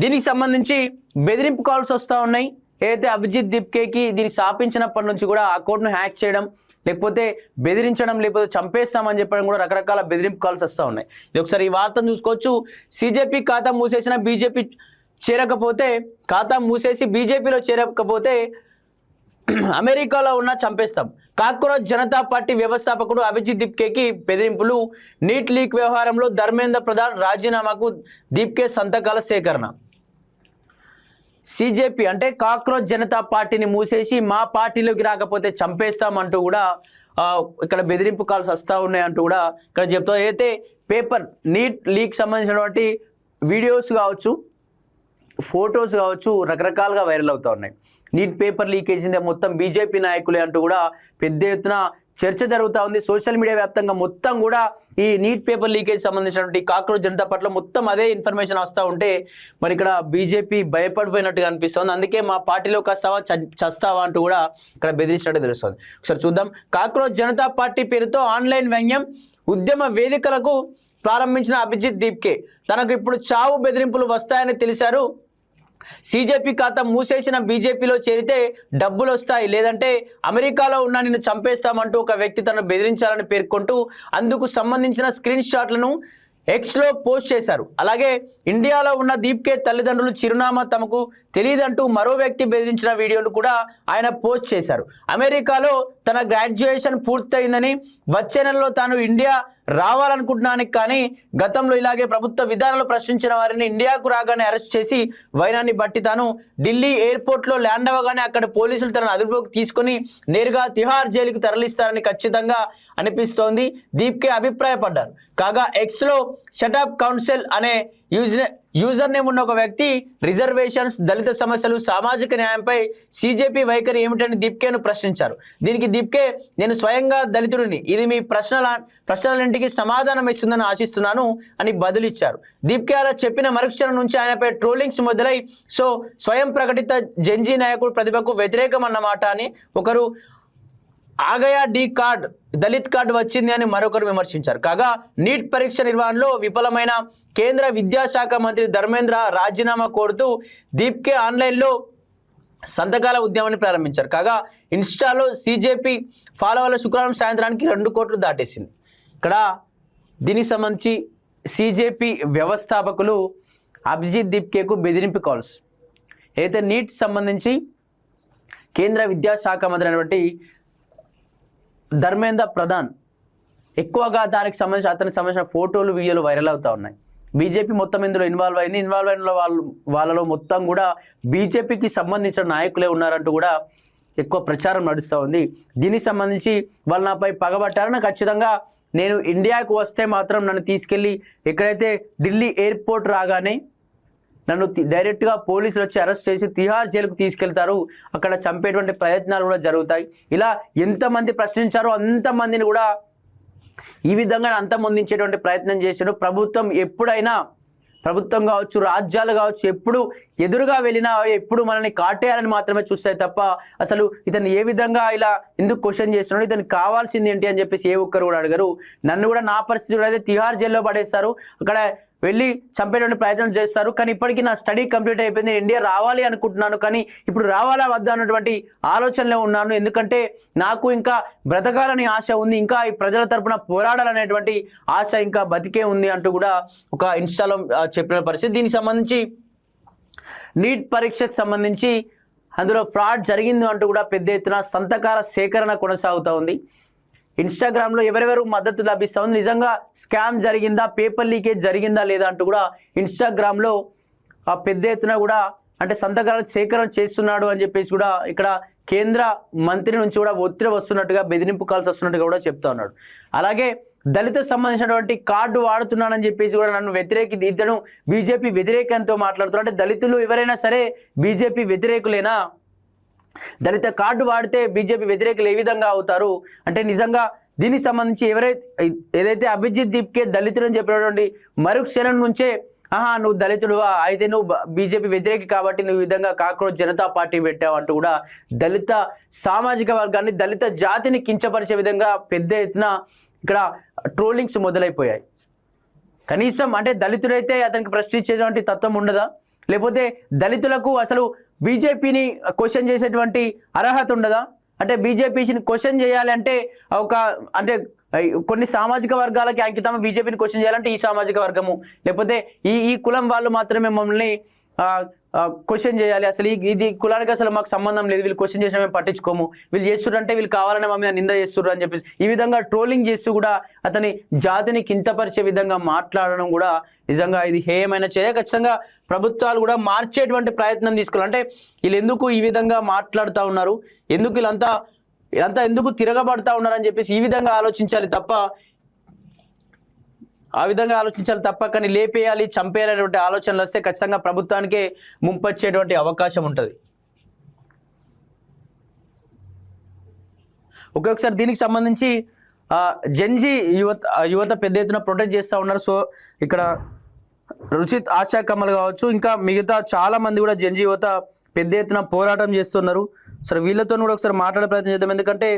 దీనికి సంబంధించి బెదిరింపు కాల్స్ వస్తూ ఉన్నాయి. ఏదైతే అభిజిత్ దీప్కేకి దీన్ని స్థాపించినప్పటి నుంచి కూడా అకౌంట్ను హ్యాక్ చేయడం, లేకపోతే బెదిరించడం, లేకపోతే చంపేస్తామని చెప్పడం కూడా రకరకాల బెదిరింపు కాల్స్ వస్తూ ఉన్నాయి. ఇది ఒకసారి ఈ వార్తను చూసుకోవచ్చు. సిజేపీ ఖాతా మూసేసిన బీజేపీ చేరకపోతే, ఖాతా మూసేసి బీజేపీలో చేరకపోతే అమెరికాలో ఉన్న చంపేస్తాం. కాక్రోచ్ జనతా పార్టీ వ్యవస్థాపకుడు అభిజిత్ దీప్కేకి బెదిరింపులు. నీట్ లీక్ వ్యవహారంలో ధర్మేంద్ర ప్రధాన్ రాజీనామాకు దీప్కే సంతకాల సేకరణ. సిజేపీ అంటే కాక్రోచ్ జనతా పార్టీని మూసేసి మా పార్టీలోకి రాకపోతే చంపేస్తామంటూ కూడా ఇక్కడ బెదిరింపు కాల్స్ వస్తూ ఉన్నాయంటూ కూడా ఇక్కడ చెప్తా. అయితే పేపర్ నీట్ లీక్ సంబంధించినటువంటి వీడియోస్ కావచ్చు, ఫొటోస్ కావచ్చు, రకరకాలుగా వైరల్ అవుతూ ఉన్నాయి. నీట్ పేపర్ లీకేజ్ మొత్తం బీజేపీ నాయకులే అంటూ కూడా పెద్ద ఎత్తున చర్చ జరుగుతూ ఉంది. సోషల్ మీడియా వ్యాప్తంగా మొత్తం కూడా ఈ నీట్ పేపర్ లీకేజ్ సంబంధించినటువంటి కాక్రోచ్ జనతా పార్టీలో మొత్తం అదే ఇన్ఫర్మేషన్ వస్తూ ఉంటే మరి ఇక్కడ బీజేపీ భయపడిపోయినట్టుగా అనిపిస్తుంది. అందుకే మా పార్టీలోకి వస్తావా చస్తావా అంటూ కూడా ఇక్కడ బెదిరించినట్టు తెలుస్తుంది. ఒకసారి చూద్దాం. కాక్రోచ్ జనతా పార్టీ పేరుతో ఆన్లైన్ వ్యంగ్యం ఉద్యమ వేదికలకు ప్రారంభించిన అభిజిత్ దీప్కే తనకు ఇప్పుడు చావు బెదిరింపులు వస్తాయని తెలిసారు. సిజేపీ ఖాతా మూసేసిన బీజేపీలో చేరితే డబ్బులు వస్తాయి, లేదంటే అమెరికాలో ఉన్న నిన్ను చంపేస్తామంటూ ఒక వ్యక్తి తనను బెదిరించాలని పేర్కొంటూ అందుకు సంబంధించిన స్క్రీన్ షాట్లను ఎక్స్లో పోస్ట్ చేశారు. అలాగే ఇండియాలో ఉన్న దీప్కే తల్లిదండ్రులు చిరునామా తమకు తెలియదంటూ మరో వ్యక్తి బెదిరించిన వీడియోను కూడా ఆయన పోస్ట్ చేశారు. అమెరికాలో తన గ్రాడ్యుయేషన్ పూర్తయిందని, వచ్చే నెలలో తాను ఇండియా రావాలనుకుంటున్నాను, కానీ గతంలో ఇలాగే ప్రభుత్వ విధానాలు ప్రశ్నించిన వారిని ఇండియాకు రాగానే అరెస్ట్ చేసి వైనాన్ని బట్టి తాను ఢిల్లీ ఎయిర్పోర్ట్లో ల్యాండ్ అవ్వగానే అక్కడ పోలీసులు తనను అదుపులోకి తీసుకుని నేరుగా తిహార్ జైలుకు తరలిస్తారని ఖచ్చితంగా అనిపిస్తోంది దీప్కే అభిప్రాయపడ్డారు. కాగా ఎక్స్లో షటప్ కౌన్సిల్ అనే యూజర్ నేమ్ ఉన్న ఒక వ్యక్తి రిజర్వేషన్స్, దళిత సమస్యలు, సామాజిక న్యాయంపై సిజేపీ వైఖరి ఏమిటని దీప్కేను ప్రశ్నించారు. దీనికి దీప్కే, నేను స్వయంగా దళితుడిని, ఇది మీ ప్రశ్నలన్నింటికి సమాధానం ఇస్తుందని ఆశిస్తున్నాను అని బదులిచ్చారు. దీప్కే అలా చెప్పిన మరుక్షణం నుంచి ఆయనపై ట్రోలింగ్స్ మొదలై స్వయం ప్రకటిత జంజీ నాయకుడు ప్రతిభకు వ్యతిరేకం అన్నమాట అని ఒకరు, ఆగయా డి కార్డ్ దళిత్ కార్డు వచ్చింది అని మరొకరు విమర్శించారు. కాగా నీట్ పరీక్ష నిర్వహణలో విఫలమైన కేంద్ర విద్యాశాఖ మంత్రి ధర్మేంద్ర రాజీనామా కోరుతూ దీప్కే ఆన్లైన్లో సంతకాల ఉద్యమాన్ని ప్రారంభించారు. కాగా ఇన్స్టాలో సిజేపీ ఫాలోవర్ల శుక్రవారం సాయంత్రానికి 2 కోట్లు దాటేసింది. ఇక్కడ దీనికి సంబంధించి సిజేపీ వ్యవస్థాపకులు అభిజిత్ దీప్కేకు బెదిరింపు కాల్స్. అయితే నీట్ సంబంధించి కేంద్ర విద్యాశాఖ మంత్రి అయినటువంటి ధర్మేంద్ర ప్రధాన్ ఎక్కువగా దానికి సంబంధించి అతనికి సంబంధించిన ఫోటోలు, వీడియోలు వైరల్ అవుతూ ఉన్నాయి. బీజేపీ మొత్తం ఇందులో ఇన్వాల్వ్ అయిన వాళ్ళలో మొత్తం కూడా బీజేపీకి సంబంధించిన నాయకులే ఉన్నారంటూ కూడా ఎక్కువ ప్రచారం నడుస్తూ ఉంది. దీనికి సంబంధించి వాళ్ళు నాపై పగబట్టారని, ఖచ్చితంగా నేను ఇండియాకు వస్తే మాత్రం నన్ను తీసుకెళ్ళి ఎక్కడైతే ఢిల్లీ ఎయిర్పోర్ట్ రాగానే నన్ను డైరెక్ట్గా పోలీసులు వచ్చి అరెస్ట్ చేసి తిహార్ జైలుకు తీసుకెళ్తారు, అక్కడ చంపేటువంటి ప్రయత్నాలు కూడా జరుగుతాయి. ఇలా ఎంతమంది ప్రశ్నించారో అంతమందిని కూడా ఈ విధంగా అంతమొందించేటువంటి ప్రయత్నం చేశారు. ప్రభుత్వం ఎప్పుడైనా, ప్రభుత్వం కావచ్చు, రాజ్యాలు కావచ్చు, ఎప్పుడు ఎదురుగా వెళ్ళినా ఎప్పుడు మనల్ని కాటేయాలని మాత్రమే చూస్తాయి తప్ప అసలు ఇతను ఏ విధంగా ఇలా ఎందుకు క్వశ్చన్ చేస్తున్నాడు, ఇతనికి కావాల్సింది ఏంటి అని చెప్పేసి ఏ ఒక్కరు కూడా అడగరు. నన్ను కూడా నా పరిస్థితి కూడా అయితే తిహార్ జైల్లో పడేస్తారు, అక్కడ వెళ్ళి చంపేటువంటి ప్రయత్నం చేస్తారు. కానీ ఇప్పటికీ నా స్టడీ కంప్లీట్ అయిపోయింది, ఇండియా రావాలి అనుకుంటున్నాను, కానీ ఇప్పుడు రావాలా వద్దా అన్నటువంటి ఆలోచనలో ఉన్నాను. ఎందుకంటే నాకు ఇంకా బ్రతకాలని ఆశ ఉంది, ఇంకా ఈ ప్రజల తరపున పోరాడాలనేటువంటి ఆశ ఇంకా బతికే ఉంది అంటూ కూడా ఒక ఇన్స్టాలో చెప్పిన పరిస్థితి. దీనికి సంబంధించి నీట్ పరీక్షకు సంబంధించి అందులో ఫ్రాడ్ జరిగింది అంటూ కూడా పెద్ద ఎత్తున సంతకాల సేకరణ కొనసాగుతూ ఉంది. ఇన్స్టాగ్రామ్లో ఎవరెవరు మద్దతు లభిస్తూ ఉంది, నిజంగా స్కామ్ జరిగిందా, పేపర్ లీకేజ్ జరిగిందా లేదా అంటూ కూడా ఇన్స్టాగ్రామ్లో పెద్ద ఎత్తున కూడా అంటే సంతకాల సేకరణ చేస్తున్నాడు అని చెప్పేసి కూడా ఇక్కడ కేంద్ర మంత్రి నుంచి కూడా ఒత్తిడి వస్తున్నట్టుగా, బెదిరింపు కాల్స్ వస్తున్నట్టుగా కూడా చెప్తా ఉన్నాడు. అలాగే దళిత సంబంధించినటువంటి కార్డు వాడుతున్నానని చెప్పేసి కూడా నన్ను ఇతను బీజేపీ వ్యతిరేకంతో మాట్లాడుతున్నాడు. అంటే దళితులు ఎవరైనా సరే బీజేపీ వ్యతిరేకులేనా, దళిత కార్డు వాడితే బీజేపీ వ్యతిరేకులు ఏ విధంగా అవుతారు అంటే నిజంగా దీనికి సంబంధించి ఏదైతే అభిజిత్ దీప్కే దళితుడు అని చెప్పినటువంటి మరుక్షణం నుంచే నువ్వు దళితుడువా, అయితే నువ్వు బీజేపీ వ్యతిరేకి కాబట్టి నువ్వు ఈ విధంగా కాక్రోచ్ జనతా పార్టీ పెట్టావు అంటూ కూడా దళిత సామాజిక వర్గాన్ని, దళిత జాతిని కించపరిచే విధంగా పెద్ద ఎత్తున ఇక్కడ ట్రోలింగ్స్ మొదలైపోయాయి. కనీసం అంటే దళితుడైతే అతనికి ప్రశ్నించేటువంటి తత్వం ఉండదా? లేకపోతే దళితులకు అసలు బీజేపీని క్వశ్చన్ చేసేటువంటి అర్హత ఉండదా? అంటే బీజేపీని క్వశ్చన్ చేయాలి అంటే ఒక అంటే కొన్ని సామాజిక వర్గాలకి అంకితమా బీజేపీని క్వశ్చన్ చేయాలంటే ఈ సామాజిక వర్గము, లేకపోతే ఈ కులం వాళ్ళు మాత్రమే మమ్మల్ని క్వశ్చన్ చేయాలి, అసలు ఇది కులానికి అసలు మాకు సంబంధం లేదు, వీళ్ళు క్వశ్చన్ చేసినా మేము పట్టించుకోము, వీళ్ళు చేస్తున్నారు అంటే వీళ్ళు కావాలని మా మీద నింద చేస్తున్నారు అని చెప్పేసి ఈ విధంగా ట్రోలింగ్ చేస్తూ కూడా అతని జాతిని కించపరిచే విధంగా మాట్లాడడం కూడా నిజంగా ఇది హేయమైన చర్య. ఖచ్చితంగా ప్రభుత్వాలు కూడా మార్చేటువంటి ప్రయత్నం తీసుకోవాలి. అంటే వీళ్ళు ఎందుకు ఈ విధంగా మాట్లాడుతూ ఉన్నారు, ఎందుకు వీళ్ళంతా ఎందుకు తిరగబడతా ఉన్నారని చెప్పేసి ఈ విధంగా ఆలోచించాలి తప్ప కానీ లేపేయాలి, చంపేయాలనేటువంటి ఆలోచనలు వస్తే ఖచ్చితంగా ప్రభుత్వానికే ముంపొచ్చేటువంటి అవకాశం ఉంటుంది. ఒక్కొక్కసారి దీనికి సంబంధించి జెన్జీ యువత పెద్ద ఎత్తున ప్రొటెస్ట్ చేస్తూ ఉన్నారు. సో ఇక్కడ రుచిత్, ఆశా కమల్ కావచ్చు, ఇంకా మిగతా చాలా మంది కూడా జెన్జీ యువత పెద్ద ఎత్తున పోరాటం చేస్తున్నారు. సరే వీళ్ళతో కూడా ఒకసారి మాట్లాడే ప్రయత్నం చేద్దాం. ఎందుకంటే